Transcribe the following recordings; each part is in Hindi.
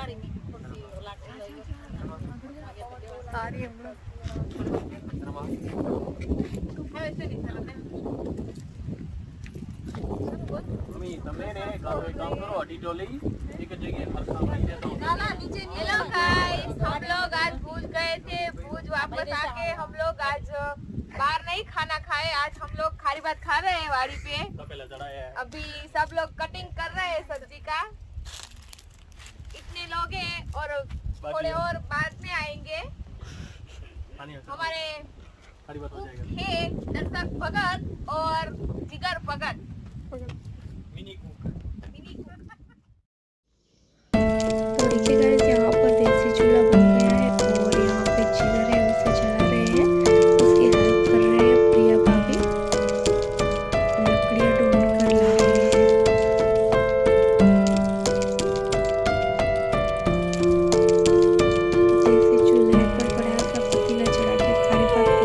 हेलो गाइस, हम लोग आज भूज गए थे। भूज वापस आके हम लोग आज बाहर नहीं खाना खाए। आज हम लोग खारी भात खा रहे हैं वाड़ी पे। अभी सब लोग कटिंग कर रहे हैं सब्जी का। इतने लोग हैं और थोड़े और बाद में आएंगे। हमारे है दर्शक भगत और जिगर भगत। तो देखिए गाइस, यहाँ पर देसी चूल्हा बन गया है और यहाँ पे जिगर है उसे जला रहे हैं। उसकी हेल्प कर रहे हैं प्रिया भाभी। लकड़ियाँ ढूंढ कर ला रहे हैं। देसी चूल्हे पर बड़ा सा पतीला चढ़ा के खारी भात बहुत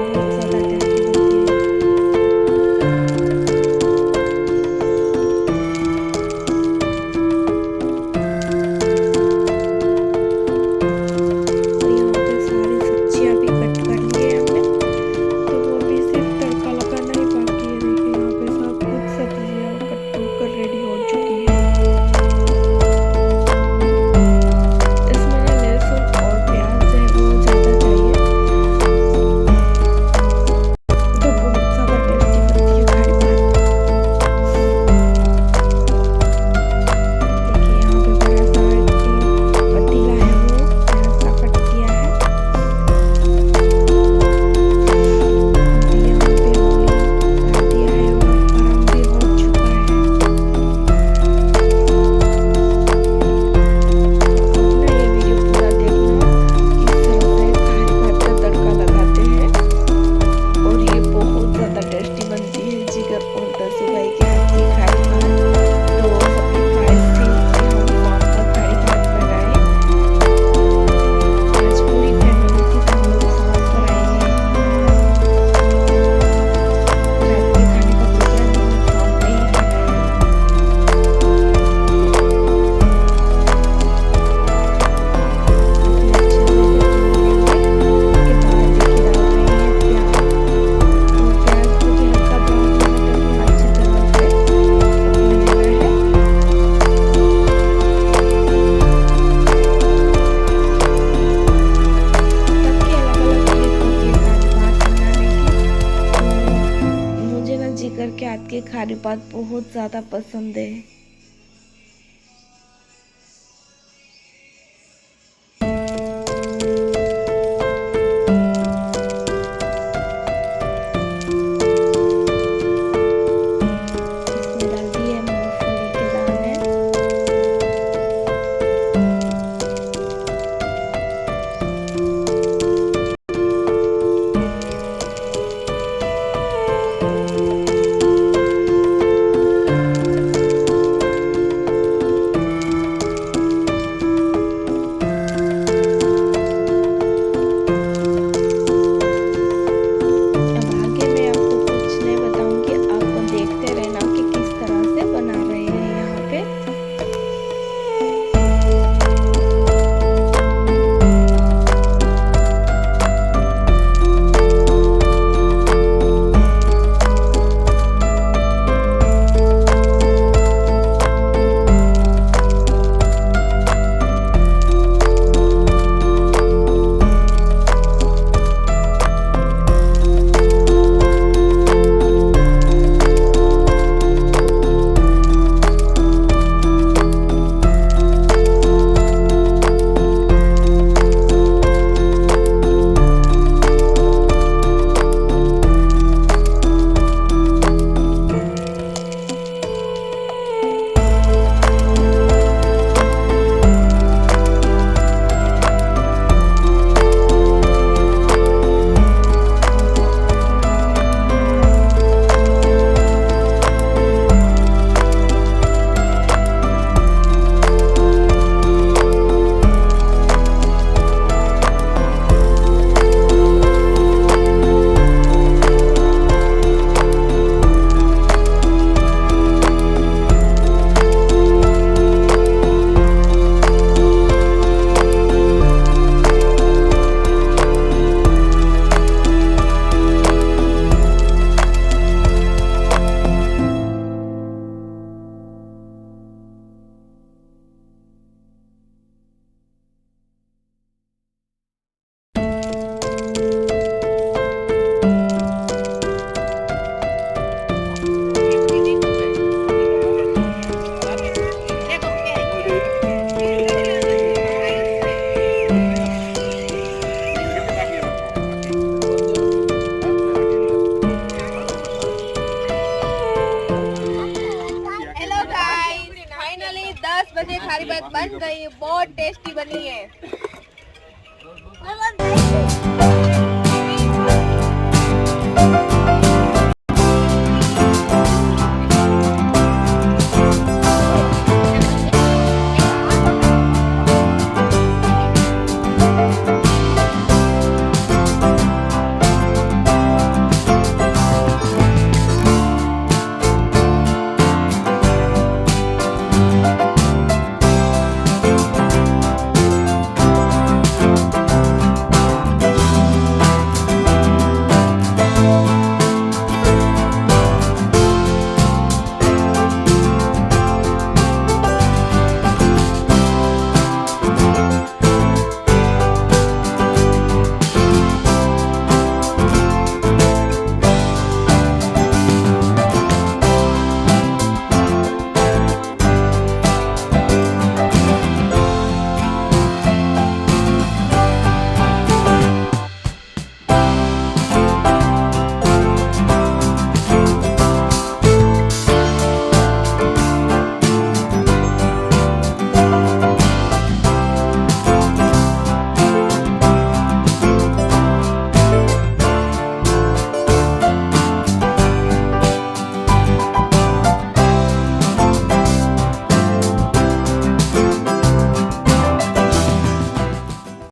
ज़्यादा टेस्टी बनती है। के हाथ की खारी भात बहुत ज़्यादा पसंद है। 10 बजे खारी बात बन गई, बहुत टेस्टी बनी है।